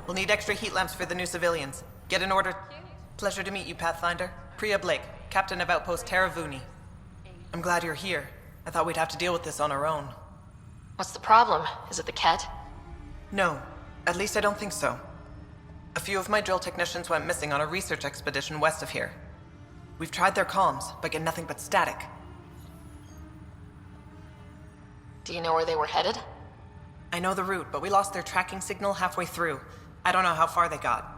We'll need extra heat lamps for the new civilians. Get an order. Pleasure to meet you, Pathfinder. Priya Blake, Captain of Outpost Taravuni. I'm glad you're here. I thought we'd have to deal with this on our own. What's the problem? Is it the Kett? No, at least I don't think so. A few of my drill technicians went missing on a research expedition west of here. We've tried their comms, but get nothing but static. Do you know where they were headed? I know the route, but we lost their tracking signal halfway through. I don't know how far they got.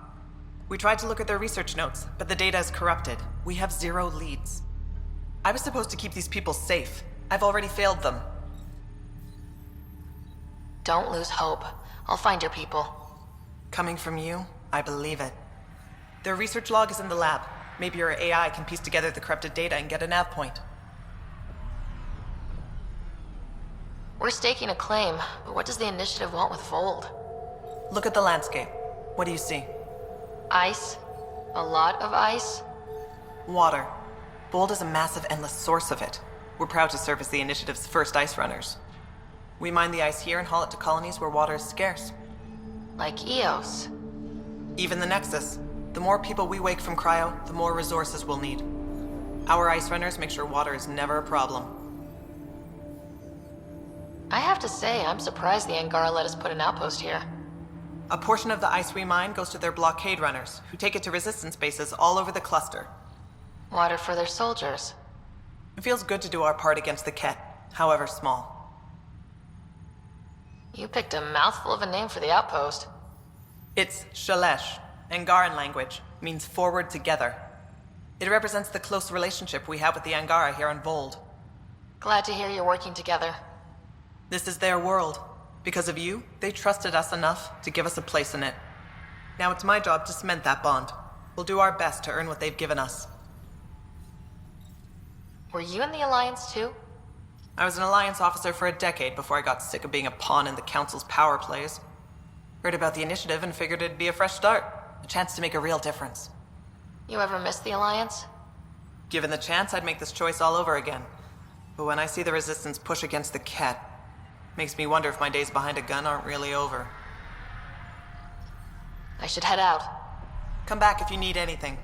We tried to look at their research notes, but the data is corrupted. We have 0 leads. I was supposed to keep these people safe. I've already failed them. Don't lose hope. I'll find your people. Coming from you, I believe it. Their research log is in the lab. Maybe your AI can piece together the corrupted data and get a nav point. We're staking a claim, but what does the initiative want with Fold? Look at the landscape. What do you see? Ice? A lot of ice? Water. Bold is a massive, endless source of it. We're proud to serve as the initiative's first ice runners. We mine the ice here and haul it to colonies where water is scarce. Like Eos. Even the Nexus. The more people we wake from cryo, the more resources we'll need. Our ice runners make sure water is never a problem. I have to say, I'm surprised the Angara let us put an outpost here. A portion of the ice we mine goes to their blockade runners, who take it to resistance bases all over the cluster. Water for their soldiers. It feels good to do our part against the Kett, however small. You picked a mouthful of a name for the outpost. It's Shalesh. Angaran language means forward together. It represents the close relationship we have with the Angara here on Vold. Glad to hear you're working together. This is their world. Because of you, they trusted us enough to give us a place in it. Now it's my job to cement that bond. We'll do our best to earn what they've given us. Were you in the Alliance too? I was an Alliance officer for a decade before I got sick of being a pawn in the Council's power plays. Heard about the initiative and figured it'd be a fresh start. A chance to make a real difference. You ever miss the Alliance? Given the chance, I'd make this choice all over again. But when I see the Resistance push against the Kett, makes me wonder if my days behind a gun aren't really over. I should head out. Come back if you need anything.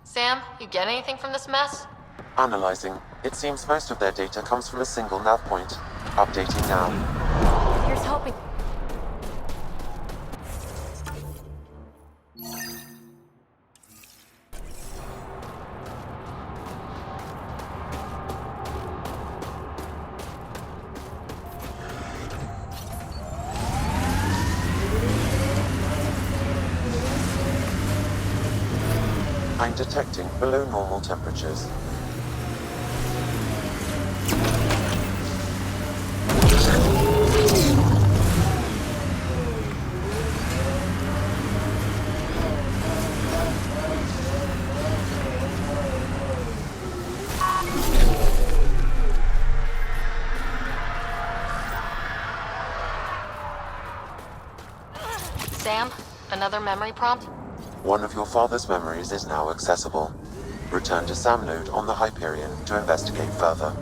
Sam, you get anything from this mess? Analyzing. It seems most of their data comes from a single nav point. Updating now. Here's hoping. I'm detecting below normal temperatures. Sam, another memory prompt? One of your father's memories is now accessible. Return to Sam node on the Hyperion to investigate further.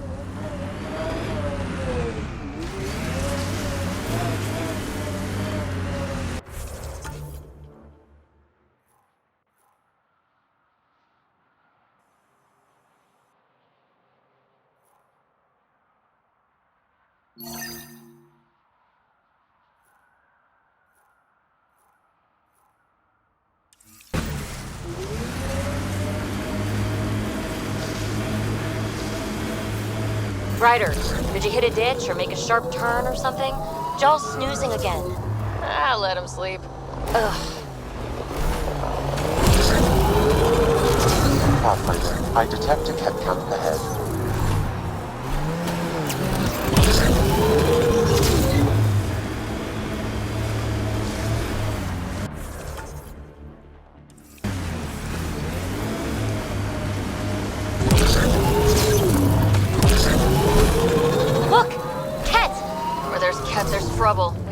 Ryder, did you hit a ditch or make a sharp turn or something? Jaw's snoozing again. Ah, let him sleep. Ugh. Pathfinder, I detect a Kett camp ahead.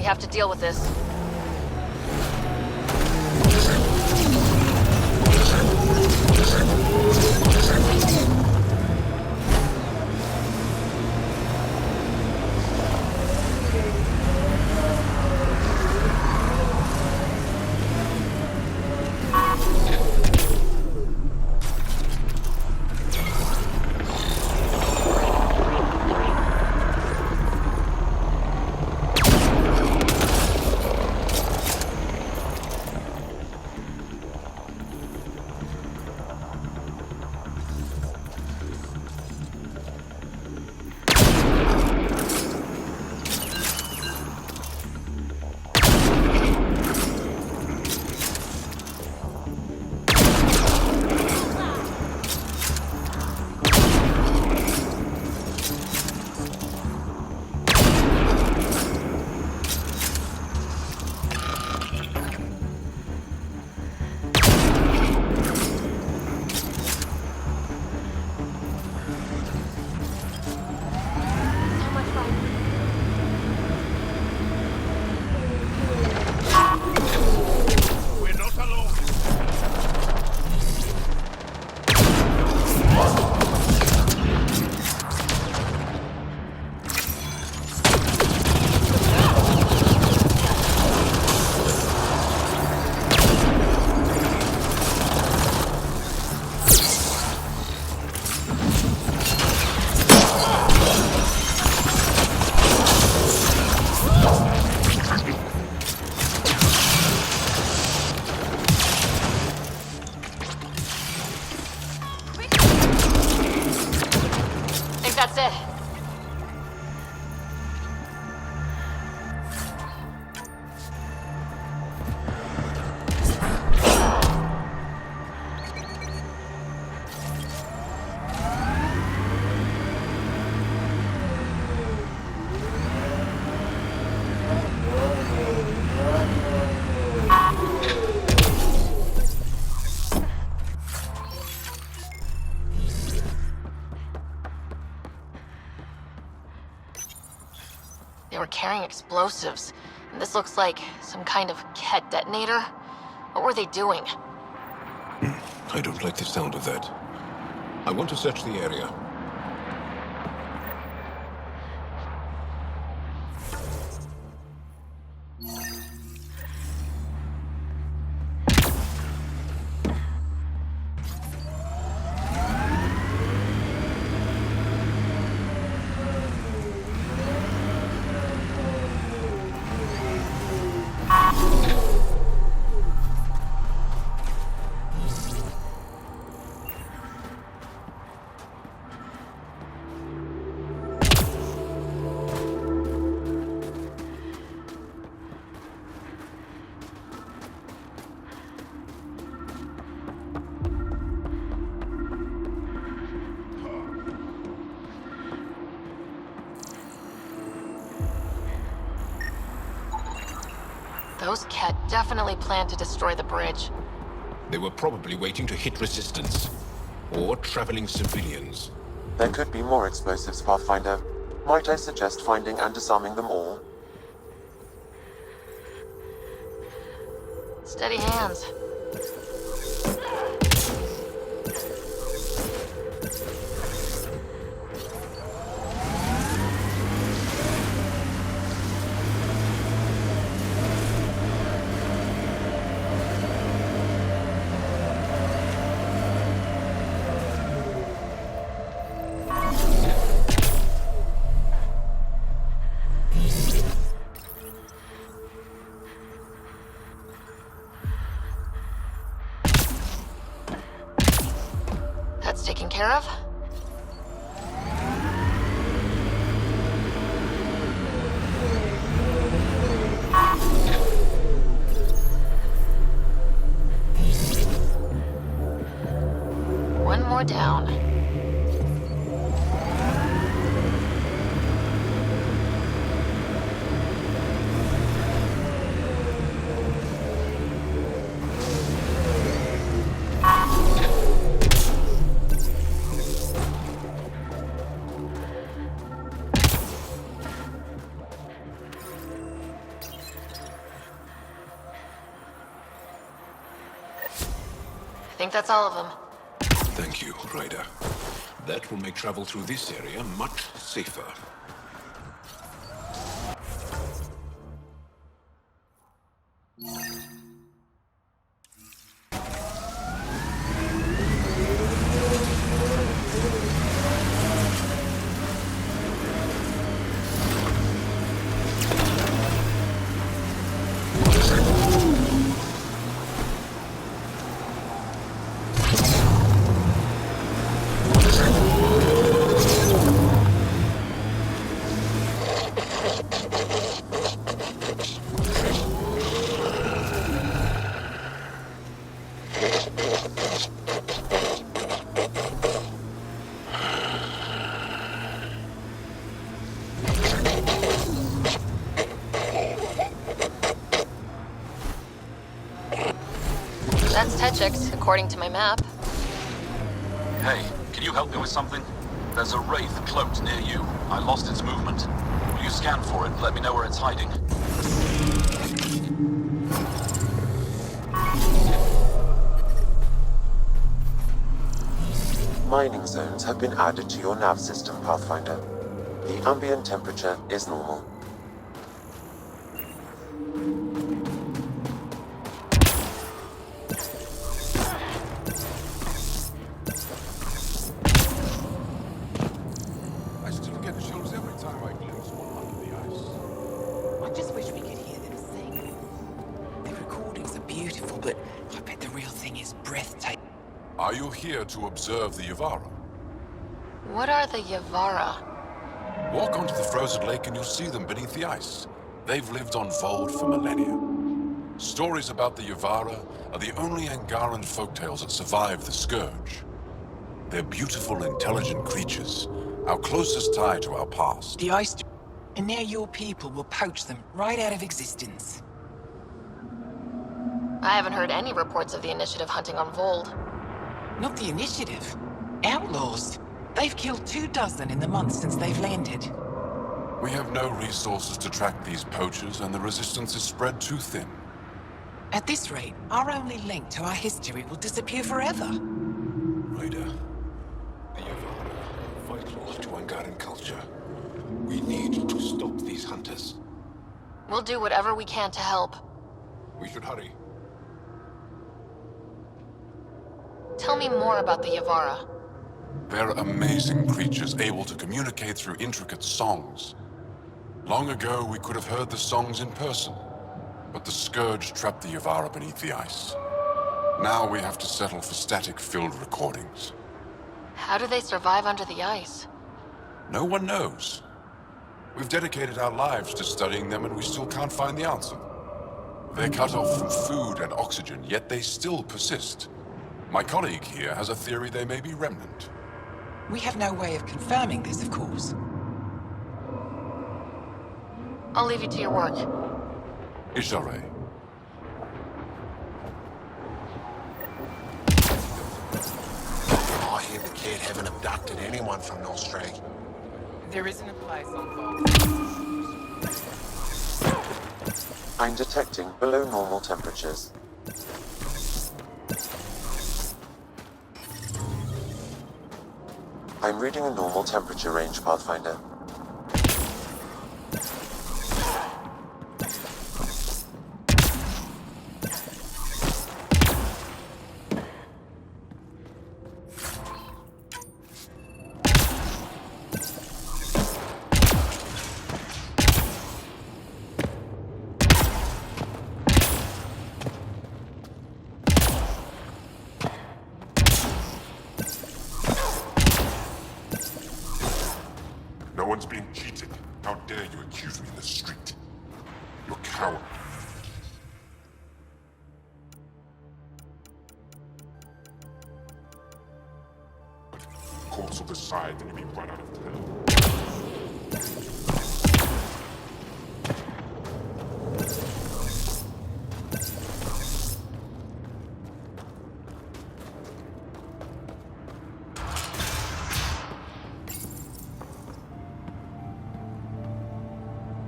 We have to deal with this. That's it. They were carrying explosives, and this looks like some kind of Kett detonator. What were they doing? I don't like the sound of that. I want to search the area. Those Kett definitely planned to destroy the bridge. They were probably waiting to hit resistance. Or traveling civilians. There could be more explosives, Pathfinder. Might I suggest finding and disarming them all? Steady hands. Taken care of? One more down. I think that's all of them. Thank you, Ryder. That will make travel through this area much safer. That's Tetchix, according to my map. Hey, can you help me with something? There's a wraith cloaked near you. I lost its movement. Will you scan for it and let me know where it's hiding? Mining zones have been added to your nav system, Pathfinder. The ambient temperature is normal. I still get chills every time I glimpse one under the ice. I just wish we could hear them sing. The recordings are beautiful, but I bet the real thing is breathtaking. Are you here to observe the Yavara? What are the Yavara? Walk onto the frozen lake and you'll see them beneath the ice. They've lived on Vold for millennia. Stories about the Yavara are the only Angaran folktales that survive the Scourge. They're beautiful, intelligent creatures, our closest tie to our past. The ice, and now your people will poach them right out of existence. I haven't heard any reports of the Initiative hunting on Vold. Not the Initiative. Outlaws. They've killed 24 in the months since they've landed. We have no resources to track these poachers, and the resistance is spread too thin. At this rate, our only link to our history will disappear forever. Ryder, the Yavara are vital to Angaran culture. We need to stop these hunters. We'll do whatever we can to help. We should hurry. Tell me more about the Yavara. They're amazing creatures able to communicate through intricate songs. Long ago, we could have heard the songs in person, but the Scourge trapped the Yavara beneath the ice. Now we have to settle for static-filled recordings. How do they survive under the ice? No one knows. We've dedicated our lives to studying them, and we still can't find the answer. They're cut off from food and oxygen, yet they still persist. My colleague here has a theory they may be remnant. We have no way of confirming this, of course. I'll leave you to your work. Ishare. I hear the kid haven't abducted anyone from Nostrand. There isn't a place on Vold. I'm detecting below normal temperatures. I'm reading a normal temperature range, Pathfinder. No one's being cheated. How dare you accuse me in the street? You're a coward. Courts will decide that you'll be run out of town.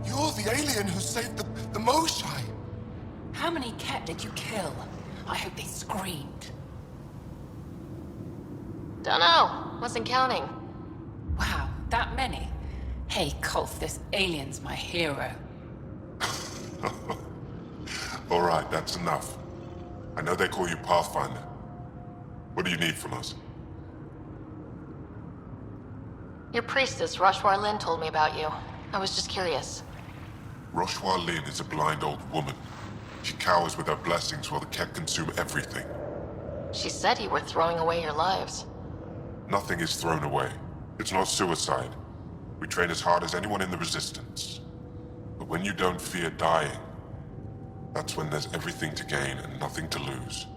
You're the alien who saved the Moshai. How many Kett did you kill? I hope they screamed. Dunno. Wasn't counting. Wow, that many? Hey, Kolf, this alien's my hero. All right, that's enough. I know they call you Pathfinder. What do you need from us? Your priestess, Roshwar Lin, told me about you. I was just curious. Roshwar Lin is a blind old woman. She cowers with her blessings while the Kett consume everything. She said you were throwing away your lives. Nothing is thrown away. It's not suicide. We train as hard as anyone in the Resistance. But when you don't fear dying, that's when there's everything to gain and nothing to lose.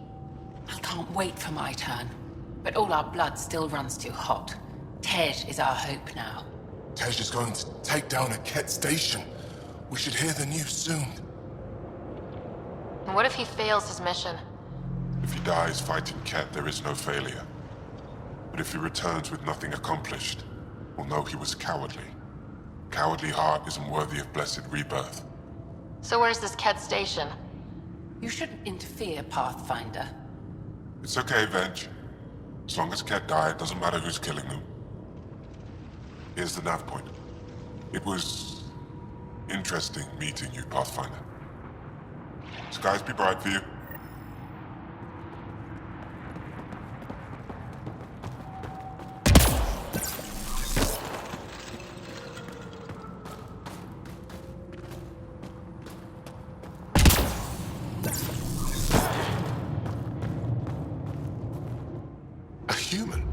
I can't wait for my turn. But all our blood still runs too hot. Tej is our hope now. Tej is going to take down a Kett station. We should hear the news soon. And what if he fails his mission? If he dies fighting Kett, there is no failure. But if he returns with nothing accomplished, we'll know he was cowardly. Cowardly heart isn't worthy of blessed rebirth. So where's this Kett station? You shouldn't interfere, Pathfinder. It's okay, Venge. As long as Kett die, it doesn't matter who's killing them. Here's the nav point. It was interesting meeting you, Pathfinder. Skies be bright for you. A human?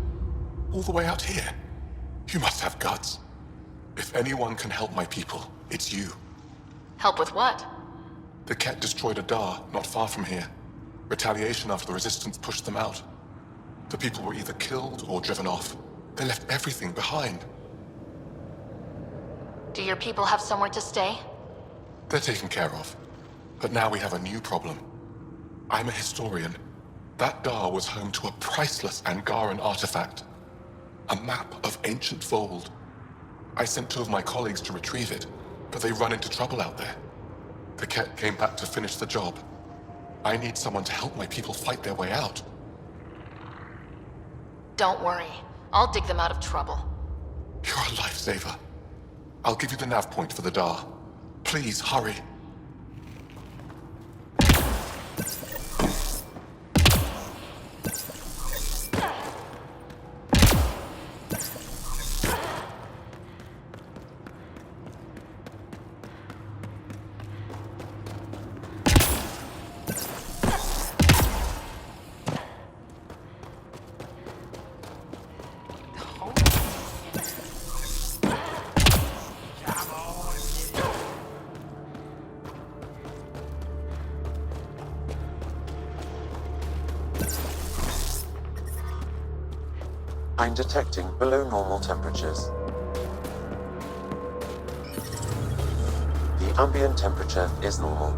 All the way out here? You must have guts. If anyone can help my people, it's you. Help with what? The Kett destroyed a Dar not far from here. Retaliation after the Resistance pushed them out. The people were either killed or driven off. They left everything behind. Do your people have somewhere to stay? They're taken care of. But now we have a new problem. I'm a historian. That Dar was home to a priceless Angaran artifact. A map of ancient Vold. I sent 2 of my colleagues to retrieve it, but they run into trouble out there. The Kett came back to finish the job. I need someone to help my people fight their way out. Don't worry. I'll dig them out of trouble. You're a lifesaver. I'll give you the nav point for the Dar. Please, hurry. I'm detecting below normal temperatures. The ambient temperature is normal.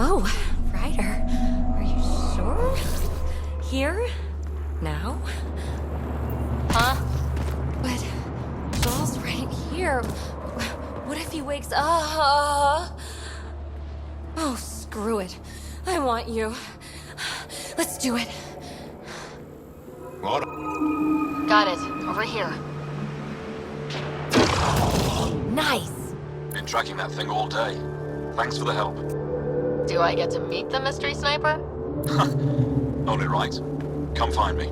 Oh, Ryder. Are you sure? Here? Now? Huh? But Joel's right here. What if he wakes up? Oh, screw it. I want you. Let's do it. What? Got it. Over here. Nice. Been tracking that thing all day. Thanks for the help. Do I get to meet the mystery sniper? Only right. Come find me.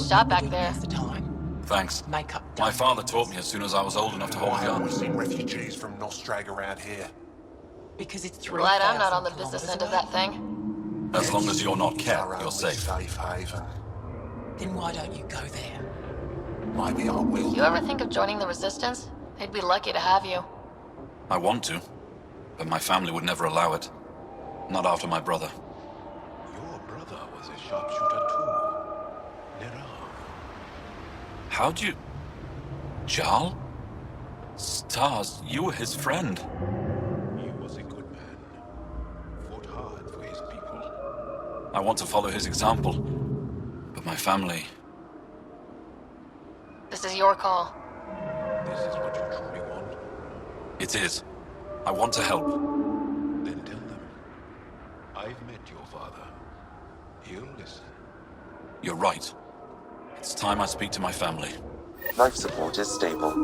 Nice shot back there. The time. Thanks. Make up. My father taught me as soon as I was old enough to hold a Why have we gun. seen refugees from Nostrag around here? Because it's 3,000 Glad I'm not on the business end of that away. thing. As long as you're not Kett, Our you're only safe. safe haven. Then why don't you go there? Maybe I will. You ever think of joining the Resistance? They'd be lucky to have you. I want to, but my family would never allow it. Not after my brother. Your brother was a sharpshooter too. Nera. How'd you... Jarl? Stars, you were his friend. He was a good man. Fought hard for his people. I want to follow his example. But my family... This is your call. This is what you truly want? It is. I want to help. Then tell them. I've met your father. He'll listen. You're right. It's time I speak to my family. Life support is stable.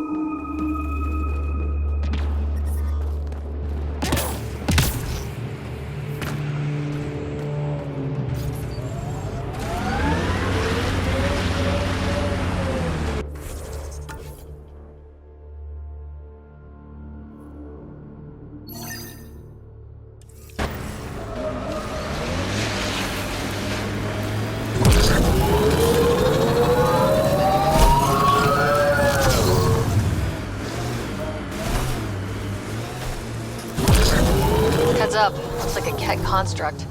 Heads up. Looks like a Kett construct.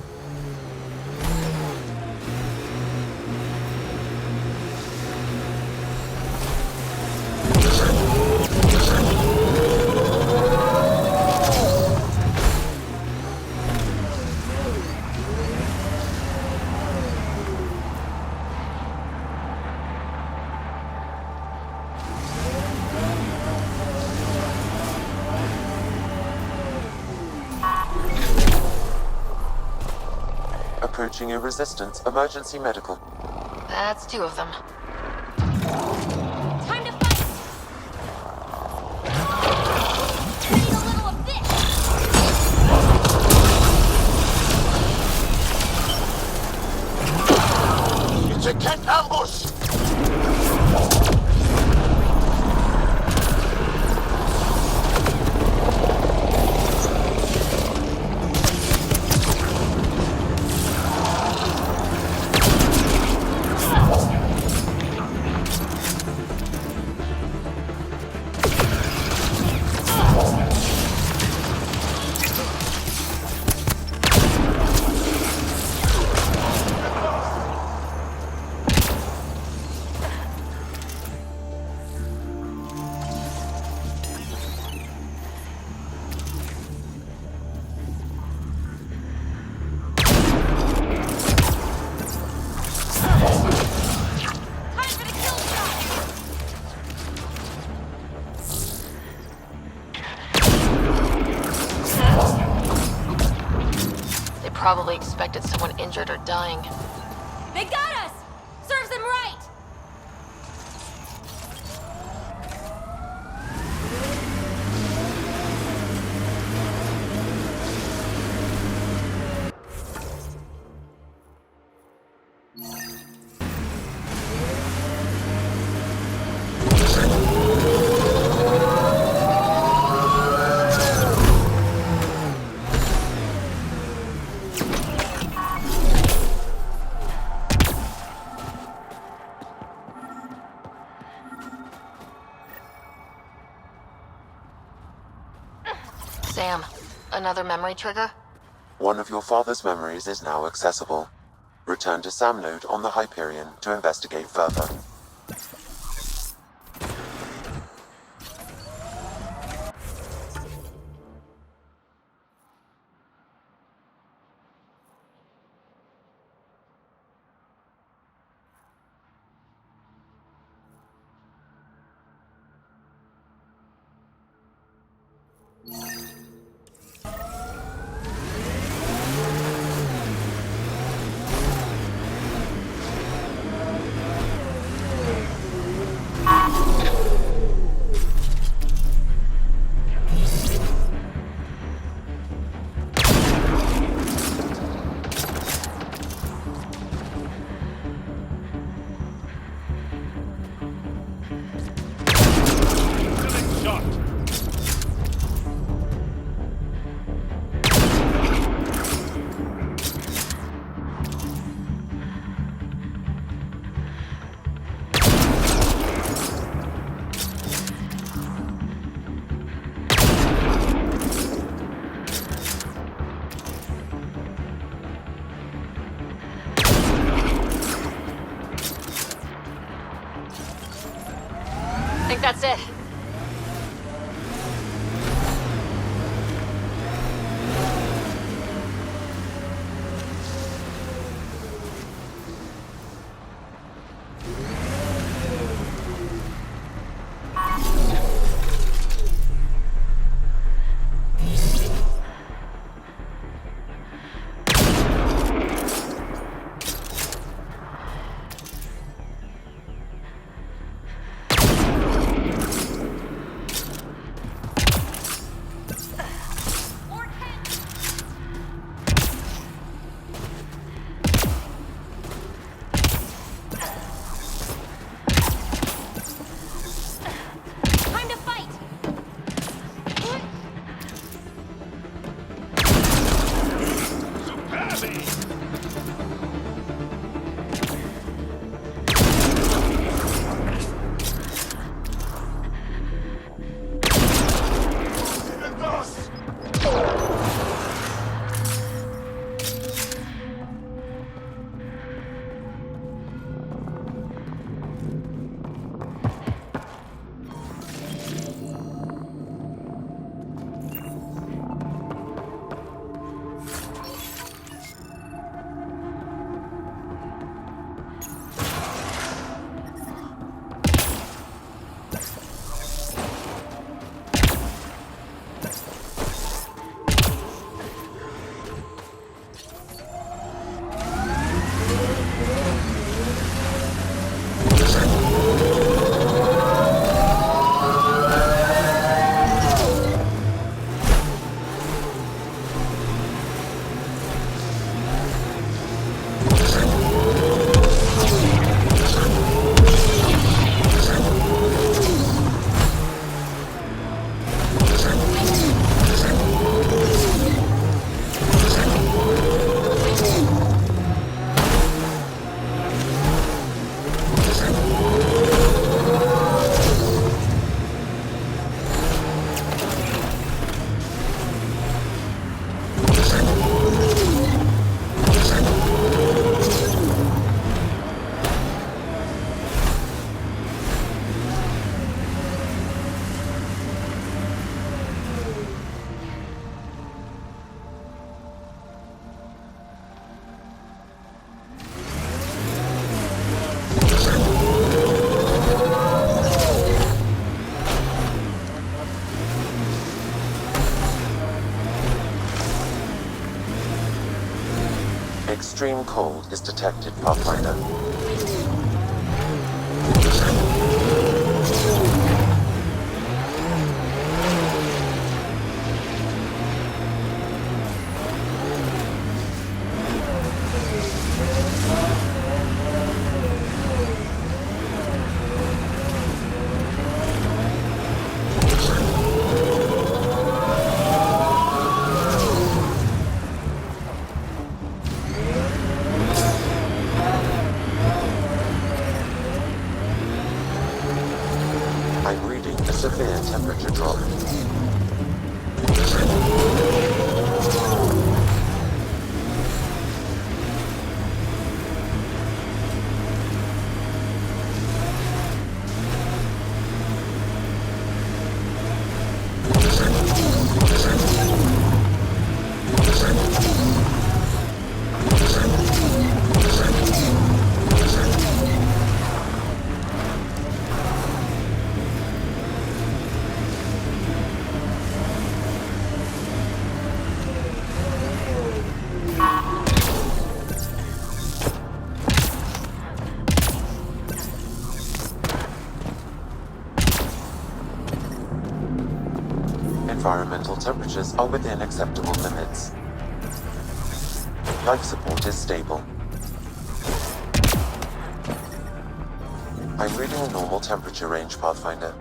Approaching a resistance emergency medical. That's 2 of them. Time to fight! Need a little of this! It's a Kett ambush! Probably expected someone injured or dying. They got us! Serves them right! Sam, another memory trigger? One of your father's memories is now accessible. Return to Sam node on the Hyperion to investigate further. think that's it. Extreme cold is detected, Pathfinder. I'm reading a severe temperature drop. Environmental temperatures are within acceptable limits. Life support is stable. I'm reading a normal temperature range, Pathfinder.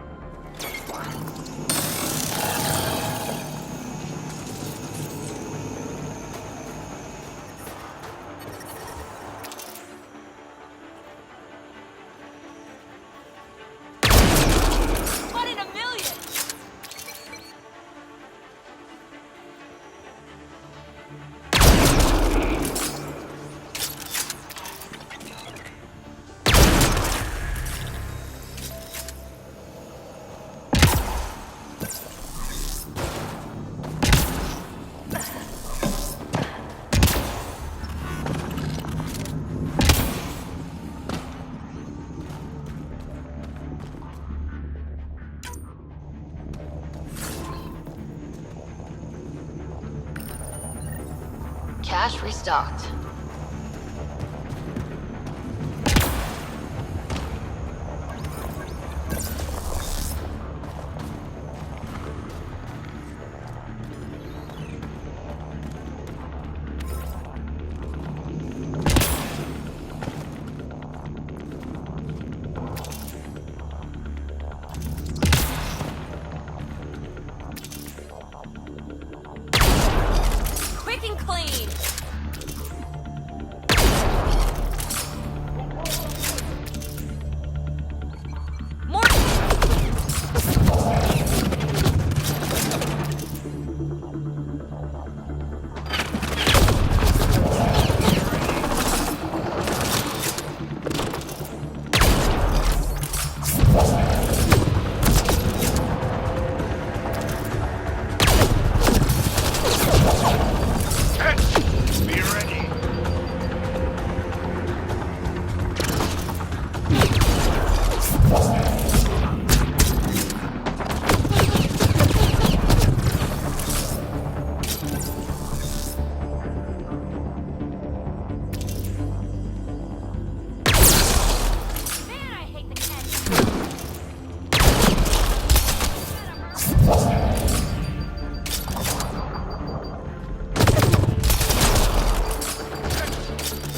cache restocked. Quick and clean! More! Be ready. Man, I hate the cat!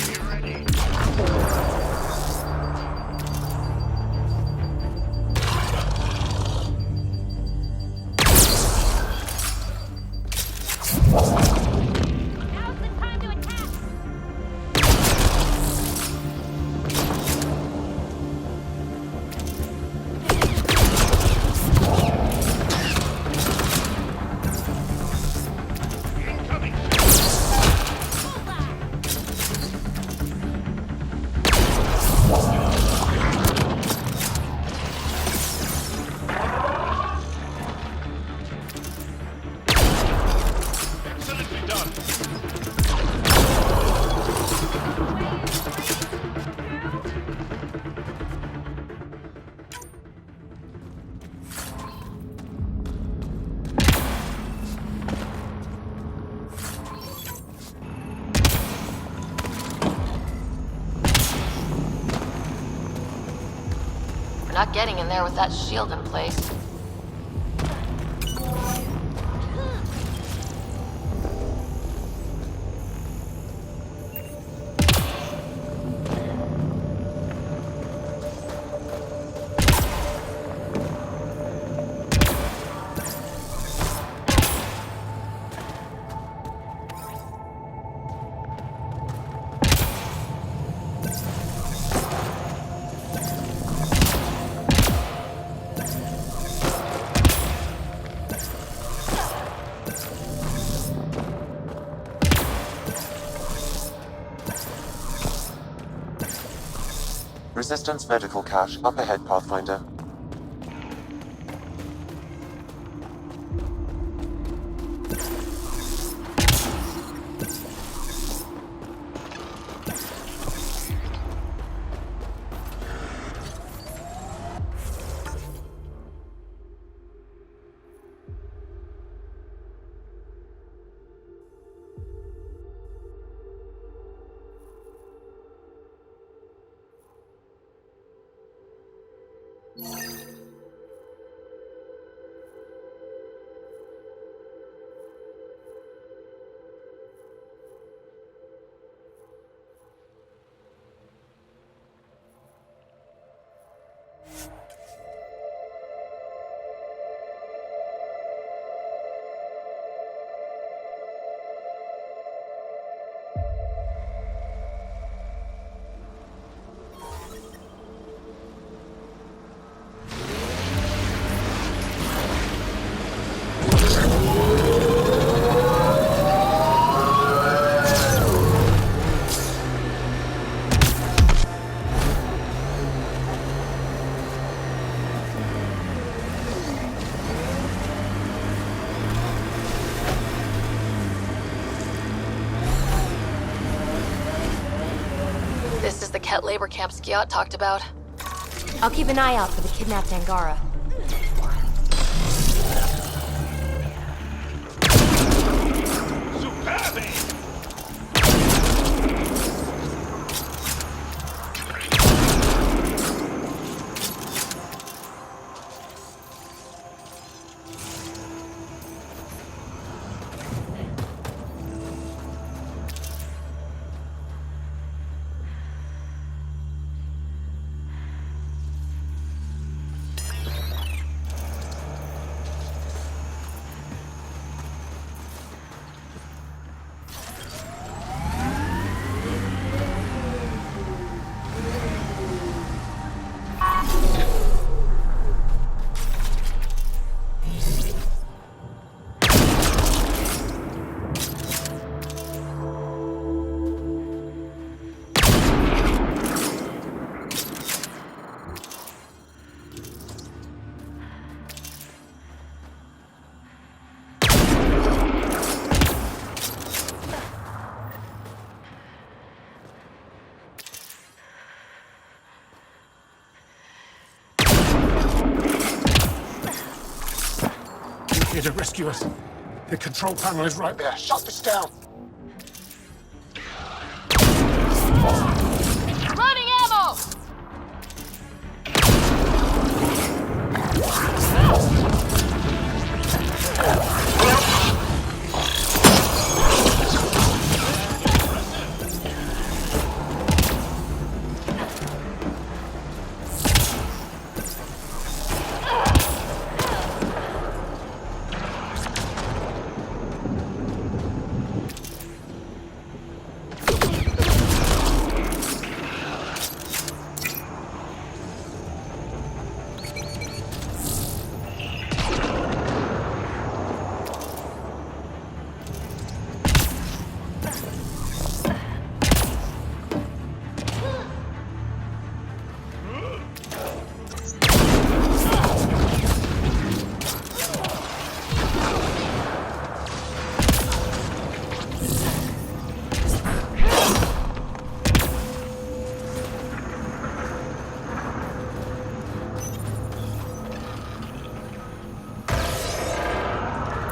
Be ready. Now's the time to attack! Incoming. Excellently done. We're not getting in there with that shield in place. Resistance medical cache up ahead, Pathfinder. This is the Kett labor camp Skiot talked about. I'll keep an eye out for the kidnapped Angara. Superbe! here to rescue us. The control panel is right there. Shut this down! Running ammo!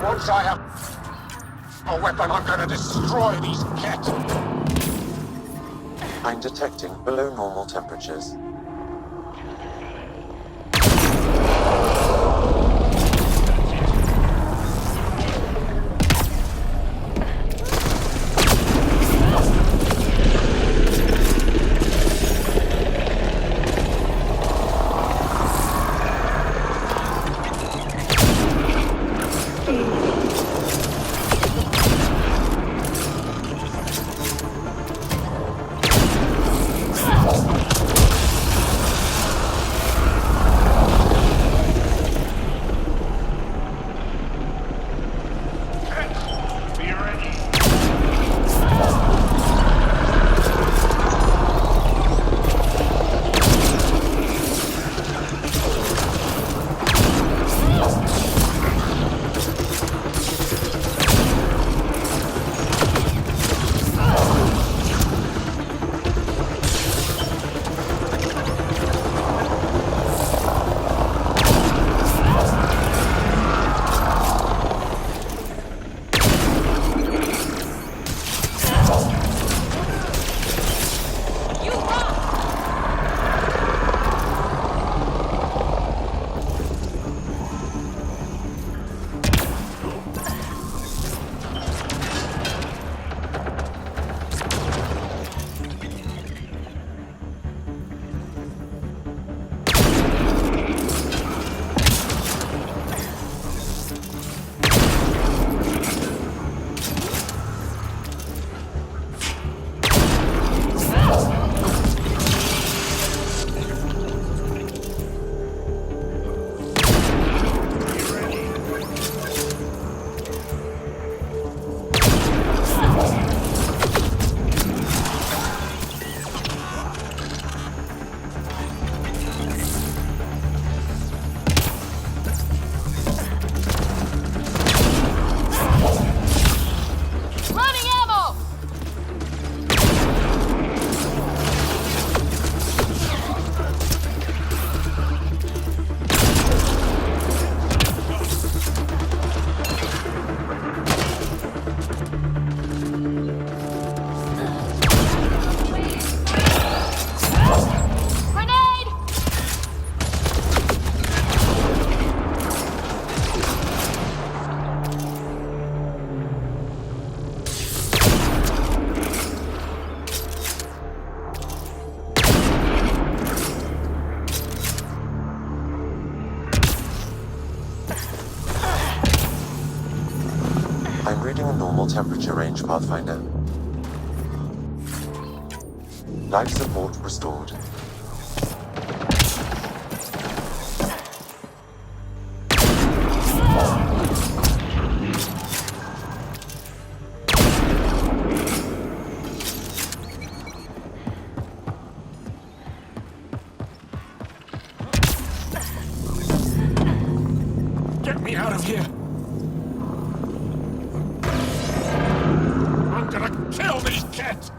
Once I have a weapon, I'm gonna destroy these Kett. I'm detecting below normal temperatures. I'm reading a normal temperature range, Pathfinder. Life support restored. Get me out of here! I'm gonna kill these Kett!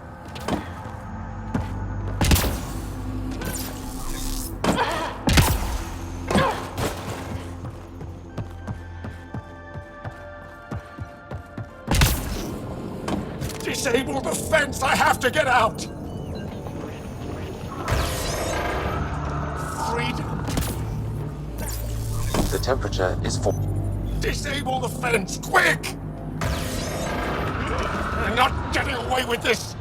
Disable the fence! I have to get out! Freedom! The temperature is 4. Disable the fence, quick! You're not getting away with this!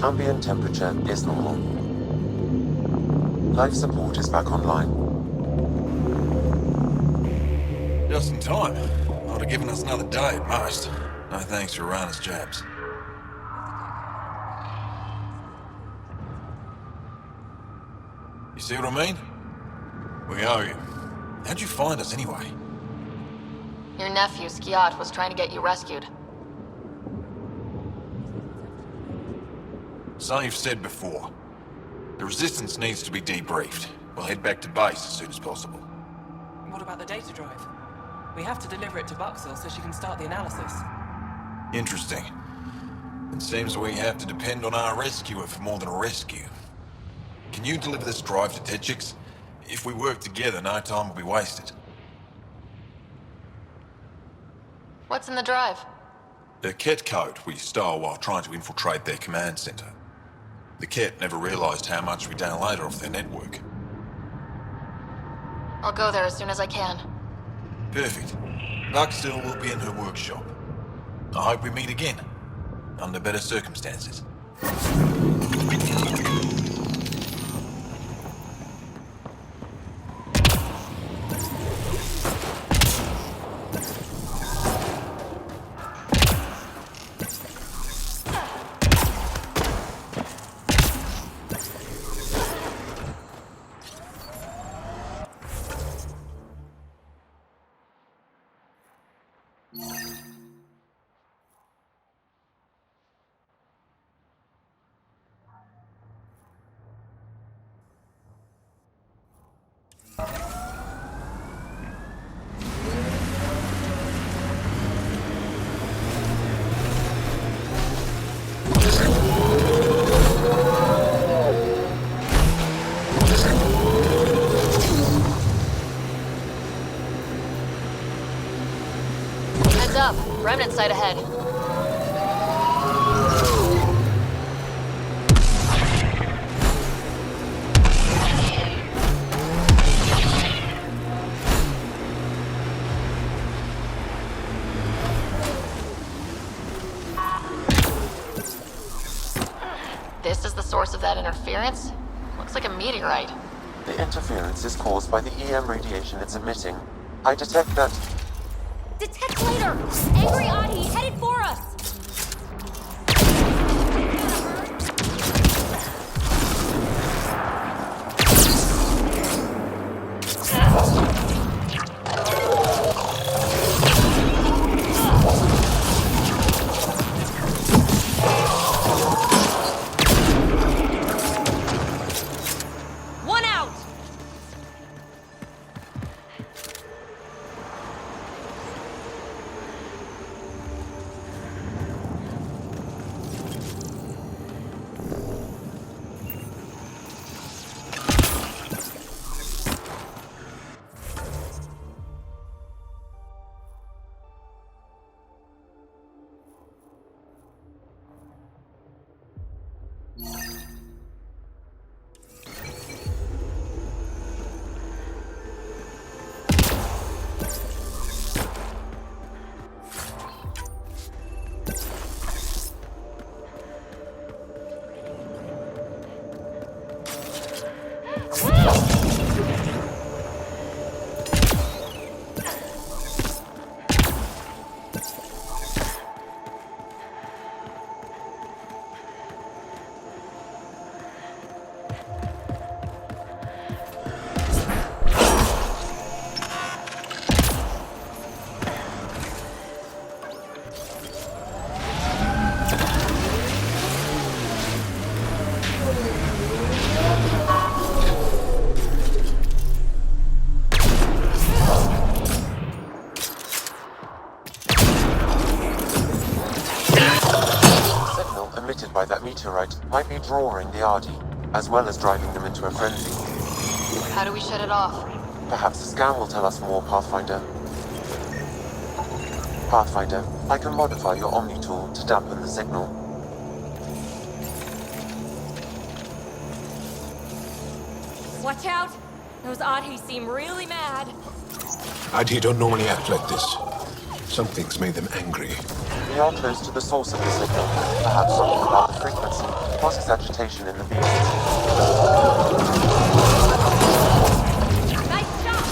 Ambient temperature is normal. Life support is back online. Just in time. Would have given us another day at most. No thanks for Rana's jabs. You see what I mean? We owe you. How'd you find us anyway? Your nephew, Skiat, was trying to get you rescued. So you've said before. The Resistance needs to be debriefed. We'll head back to base as soon as possible. What about the data drive? We have to deliver it to Buxel so she can start the analysis. Interesting. It seems we have to depend on our rescuer for more than a rescue. Can you deliver this drive to Tetchix? If we work together, no time will be wasted. What's in the drive? The Kett code we stole while trying to infiltrate their command center. The Kett never realized how much we downloaded off their network. I'll go there as soon as I can. Perfect. Buxel will be in her workshop. I hope we meet again, under better circumstances. Heads up, remnant site ahead. This is the source of that interference? Looks like a meteorite. The interference is caused by the EM radiation it's emitting. I detect that... Detect later! Angry Adi headed for us! One out! by that meteorite might be drawing the Ardi, as well as driving them into a frenzy. How do we shut it off? Perhaps the scan will tell us more, Pathfinder. Pathfinder, I can modify your Omni tool to dampen the signal. Watch out! Those Adhi seem really mad. Adhi don't normally act like this. Something's made them angry. We are close to the source of the signal. Perhaps something about the frequency causes agitation in the beast. Nice shot!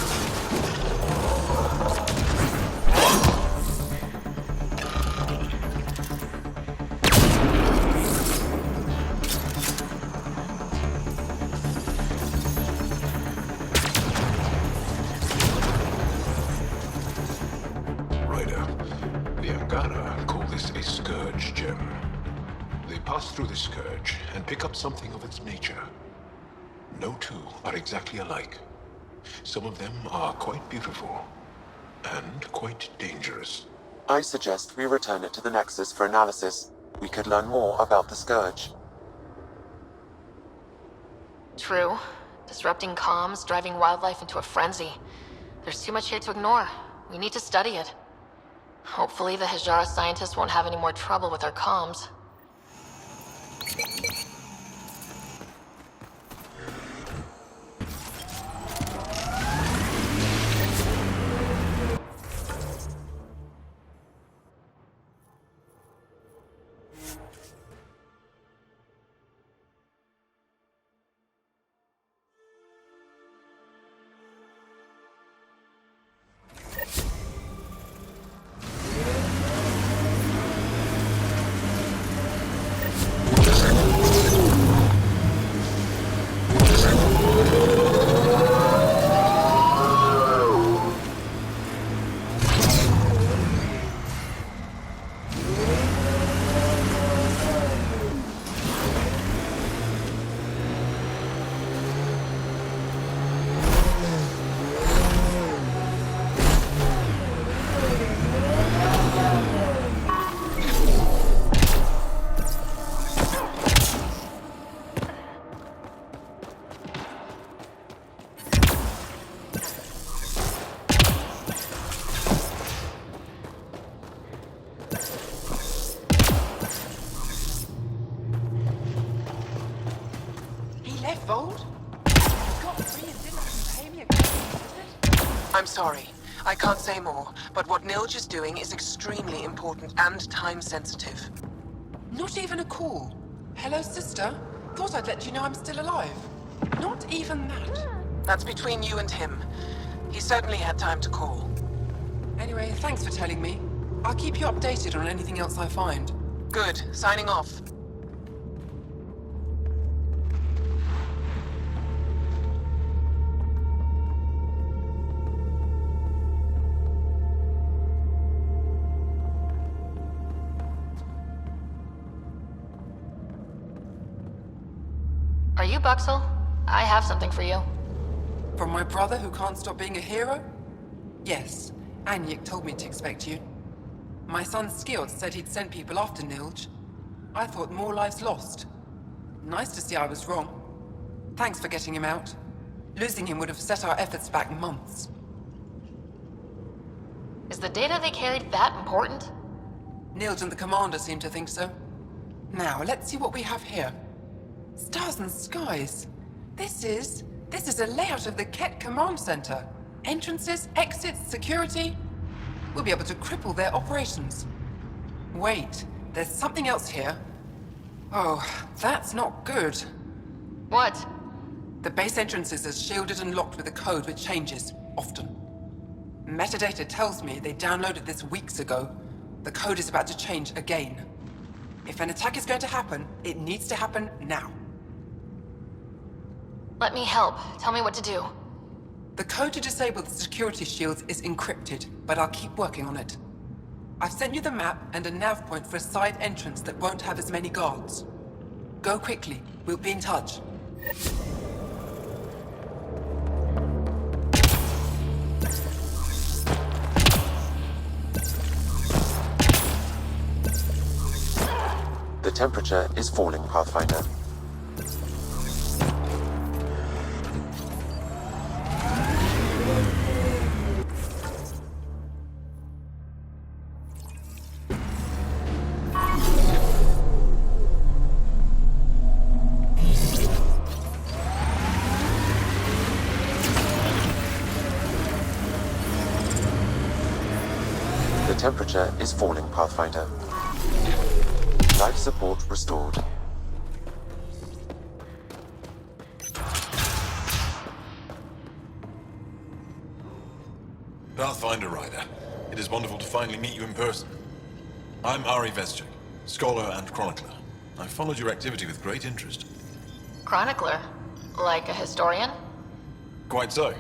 Ryder, the Angara call this a scourge gem. They pass through the scourge and pick up something of its nature. No two are exactly alike. Some of them are quite beautiful and quite dangerous. I suggest we return it to the Nexus for analysis. We could learn more about the Scourge. True. Disrupting comms, driving wildlife into a frenzy. There's too much here to ignore. We need to study it. Hopefully the Hijara scientists won't have any more trouble with our comms. I'm sorry. I can't say more, but what Nilj is doing is extremely important and time-sensitive. Not even a call. Hello, sister. Thought I'd let you know I'm still alive. Not even that. That's between you and him. He certainly had time to call. Anyway, thanks for telling me. I'll keep you updated on anything else I find. Good. Signing off. Are you Buxel? I have something for you. From my brother who can't stop being a hero? Yes, Anyik told me to expect you. My son Skjord said he'd sent people after Nilj. I thought more lives lost. Nice to see I was wrong. Thanks for getting him out. Losing him would have set our efforts back months. Is the data they carried that important? Nilj and the commander seem to think so. Now, let's see what we have here. Stars and skies. This is a layout of the Kett command center. Entrances, exits, security. We'll be able to cripple their operations. Wait, there's something else here. Oh, that's not good. What? The base entrances are shielded and locked with a code which changes, often. Metadata tells me they downloaded this weeks ago. The code is about to change again. If an attack is going to happen, it needs to happen now. Let me help. Tell me what to do. The code to disable the security shields is encrypted, but I'll keep working on it. I've sent you the map and a nav point for a side entrance that won't have as many guards. Go quickly. We'll be in touch. The temperature is falling, Pathfinder. The temperature is falling, Pathfinder. Life support restored. Pathfinder Ryder, it is wonderful to finally meet you in person. I'm Arik, scholar and chronicler. I've followed your activity with great interest. Chronicler? Like a historian? Quite so.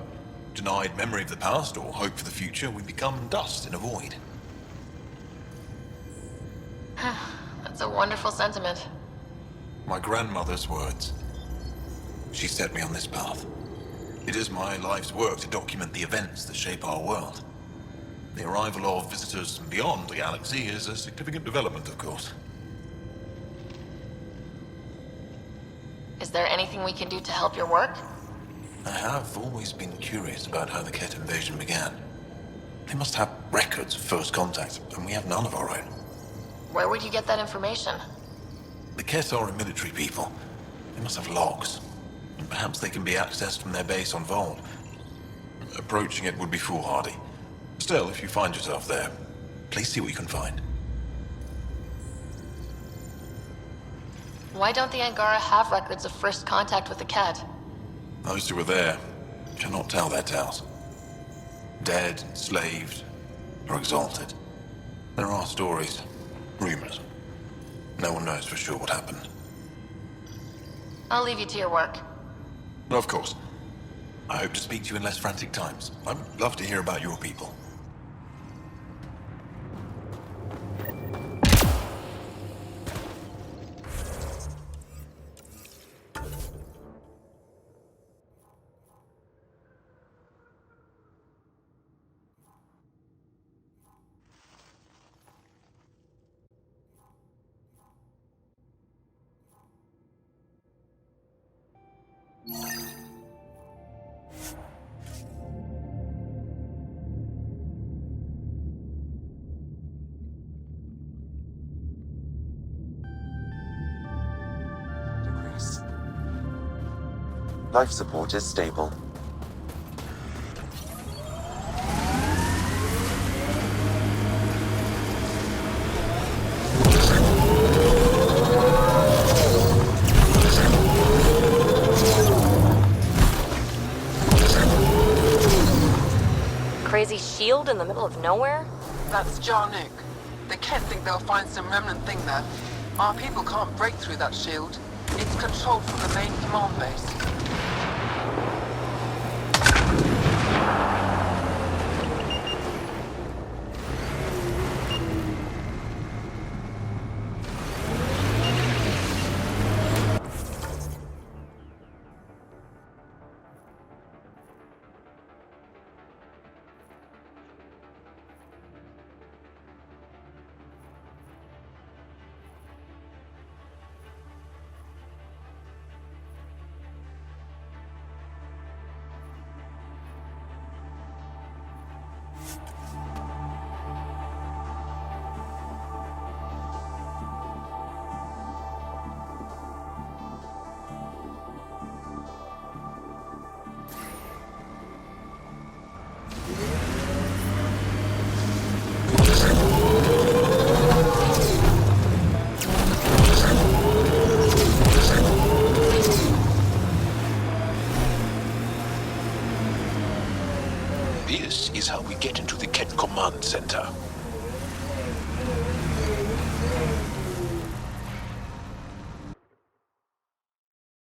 Denied memory of the past or hope for the future, we become dust in a void. That's a wonderful sentiment. My grandmother's words. She set me on this path. It is my life's work to document the events that shape our world. The arrival of visitors from beyond the galaxy is a significant development, of course. Is there anything we can do to help your work? I have always been curious about how the Kett invasion began. They must have records of first contact, and we have none of our own. Where would you get that information? The Kett are a military people. They must have logs. And perhaps they can be accessed from their base on Vold. Approaching it would be foolhardy. Still, if you find yourself there, please see what you can find. Why don't the Angara have records of first contact with the Kett? Those who were there cannot tell their tales. Dead, enslaved, or exalted. There are stories, rumors. No one knows for sure what happened. I'll leave you to your work. Of course. I hope to speak to you in less frantic times. I'd love to hear about your people. Life support is stable. Crazy shield in the middle of nowhere? That's Jarnuk. The Kett think they'll find some remnant thing there. Our people can't break through that shield. It's controlled from the main command base. This is how we get into the Kett Command Center.